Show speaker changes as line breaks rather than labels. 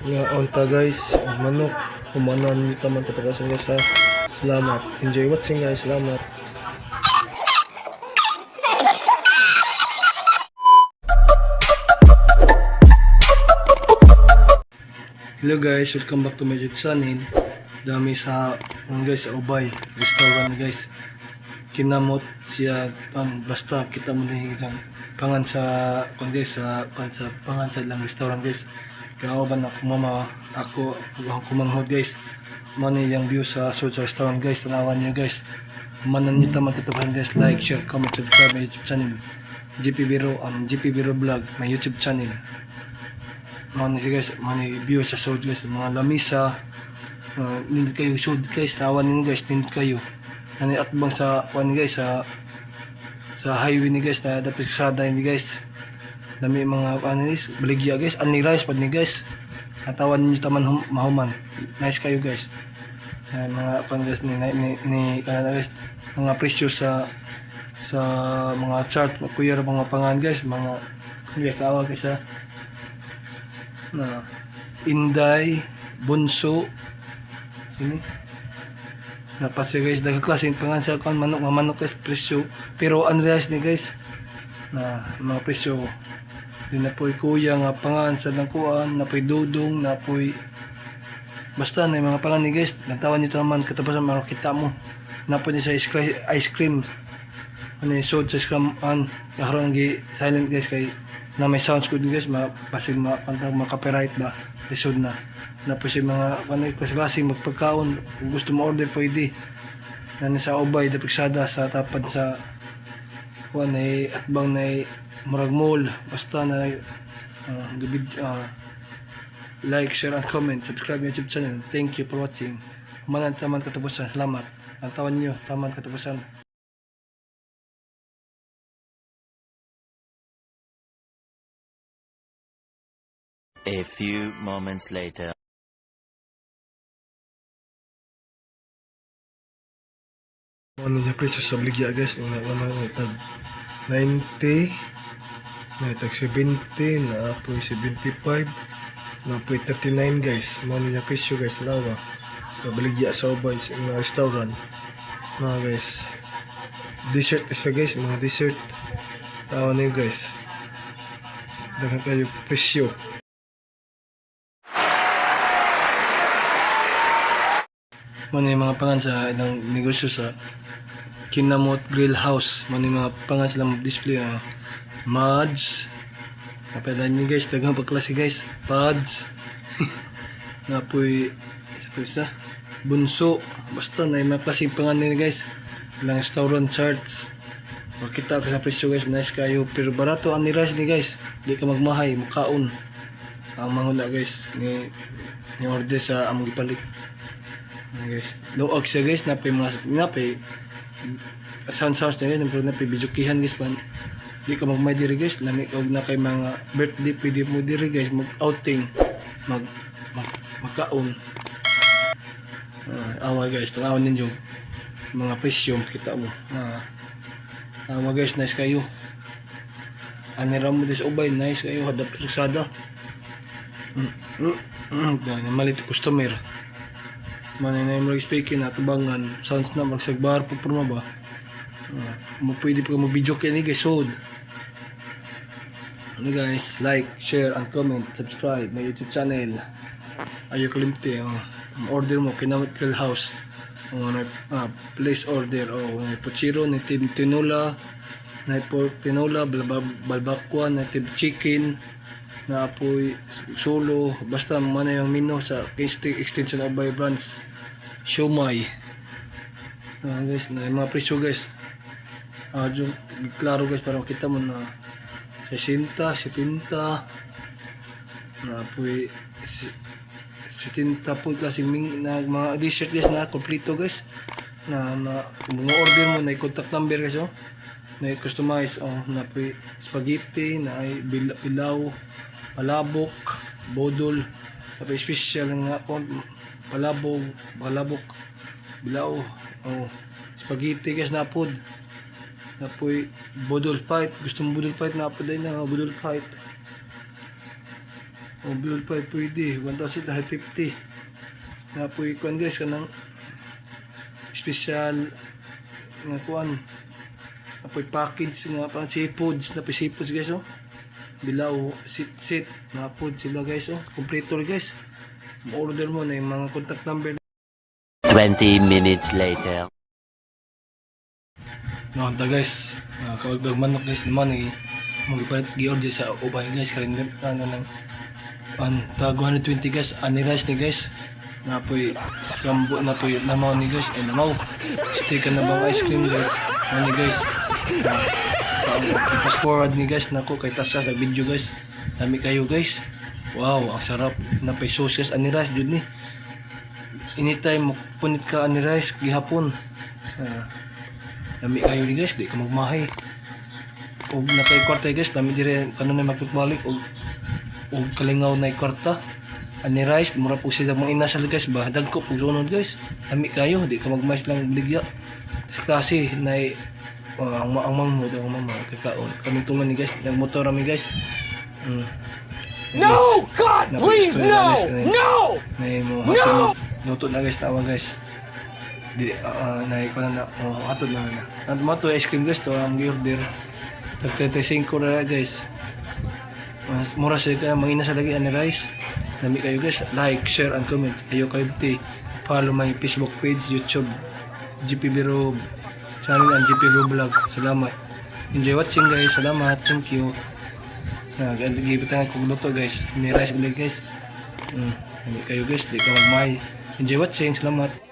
nga onta guys, manok, humanan taman katagasan guys ha. Salamat. Enjoy watching guys. Salamat. Hello guys, welcome back to my YouTube channel. Dami sa guys sa Ubay restaurant guys. Kinamot siya basta kita mo ni pangan sa guys sa pangan sa lang restaurant guys. Kaya ba na mama ako kumanghod guys. Mani yung view sa restaurant guys. Tanawan niyo guys. Manan niyo taman katubahan guys. Like, share, comment, subscribe my YouTube channel. GP Biro and GP Biro Vlog, my YouTube channel. Mani guys, mani view sa show guys. Mga lamisa. Nindot kayo show guys. Tanawan niyo guys. Nindot kayo. Nani atbang sa kuan guys sa highway ni guys na dapat kasada ni guys. Dami mga guys, baligya guys, ani rice pad ni guys. Katawan niyo taman mahuman. Nice kayo guys. Mga guys ni kanana guys, mga presyo sa mga chart, kuya mga pangan guys, mga guys tawag guys na Inday, Bunso, sini. Napasya guys, daghang klaseng pangan sa kan manok guys presyo. Pero ano guys ni guys na mga presyo. Di na po'y kuya nga pangan sa langkuan, na po'y dudong, na po'y basta na yung mga pangan ni guys. Nagtawan nito naman katapasan makakita mo. Na po'y sa ice cream. Ano yung sold sa ice cream kaharoon ng silent guys kay na may sounds good guys. Pasig mga copyright ba? Lisod na. Na po'y sa mga klaseng magpagkaon. Kung gusto mo order pwede. Na sa Ubay, dapiksada sa tapad sa kuan ay atbang na murag mall, basta na like, share and comment, subscribe my YouTube channel. Thank you for watching. Manan taman katapusan. Salamat. Ang tawan nyo taman katapusan.
A few moments later.
Ano yung presyo sa bligya guys? Tag 90, tag 70, na po 75, na po 39 guys. Ano yung presyo guys? Lawa sa bligya sa Ubay sa mga restaurant. Mga guys, dessert isa guys, mga dessert. Lawa na yun guys. Dagan kayo presyo. Ano yung mga pangan sa ilang negosyo sa Kinamot Grill House. Ano yung mga pangan silang display Mads. Kapalan nyo guys, daghang pagklase guys. Pads. Napoy ito isa. Bunso. Basta na yung mga klaseng pangan nila guys. Silang restaurant charts. Makita ka sa presyo guys. Nice kayo. Pero barato ang niras ni guys. Di ka magmahay. Makaon. Ang mangula guys. Ni order sa among gipalit. Guys, low siya guys, napay sound na guys, napay bijukihan guys man. Di ka magmay diri guys, namig na kay mga birthday pwede mo diri guys, mag outing, magkaon. Awa guys, tanawon ninyo mga presyo kita mo. Awa guys, nice kayo. Anira mo dis Ubay, nice kayo, hadap sada. Malit customer. Manay mo speaking at bangan sounds na magsagbar po porma ba pwede pa mag-video kaya ni guys sold. Ano guys, like, share and comment, subscribe my YouTube channel. Ayo kalimti order mo Kinamot Grill House place order na puchiro na tinola na pork tinola balbakwa na chicken na apoy solo basta man yung menu sa extension of by brands siomay guys na yung mga presyo guys klaro guys para makita mo na 60, 70 na apoy 70 po klaseng na mga dessert guys na kompleto guys na kung mga order mo na contact number guys na customize na apoy spaghetti na ay pilaw palabok, bodol, tapos special nga palabok, bilaw, spaghetti guys na pod, napoy bodol fight, gusto mo bodol fight na pod ay na bodol fight, O build 5 pwede, 1,150. Na po ikuan guys, kanang special nga kuan. Apoy package nga pang seafoods, na seafoods guys oh. Bilaw, sit na food sila guys oh. Kompleto rin guys. Order mo na yung mga contact number.
20 minutes later.
No, guys, kawag manok guys naman eh. Mag-ipalit gi-order sa ubay guys, kalendar ano nang tag 120 guys, ani rice ni guys. Na po'y scramble na po'y namaw ni guys, ay namaw. Stick na bang ice cream guys. Ani guys. Fast forward ni guys nako kay tasa sa video guys. Dami kayo guys. Wow, ang sarap na pay sauce guys, ani rice jud ni. Anytime mo punit ka ani rice gihapon. Dami kayo ni guys, di ka magmahay. Og na kay kwarta guys, dami dire kanon na magpabalik og kalingaw na kwarta. Ani rice, mura po siya mga inasal guys, ba dagko po sunod guys. Dami kayo, di ka magmais lang bligya. Sa klase na ang mamo daw mama kakaon. Kami tuman ni guys, nagmotor kami guys.
No, God, please, no, no,
No! Luto na guys, tawa guys. Di, ko na atod na na. At mo to ice cream guys, to ang order. Tag 35 ra guys. Mura siya ka, mangina sa lagi ani rice. Dami kayo guys, like, share, and comment. Ayo kalibti. Follow my Facebook page, YouTube, GP Biro channel and GP Biro Vlog. Salamat. Enjoy watching guys. Salamat. Thank you. Gibitan ko luto guys. Ni rice ulit guys. Dami kayo guys, di ka magmay. Enjoy watching. Salamat.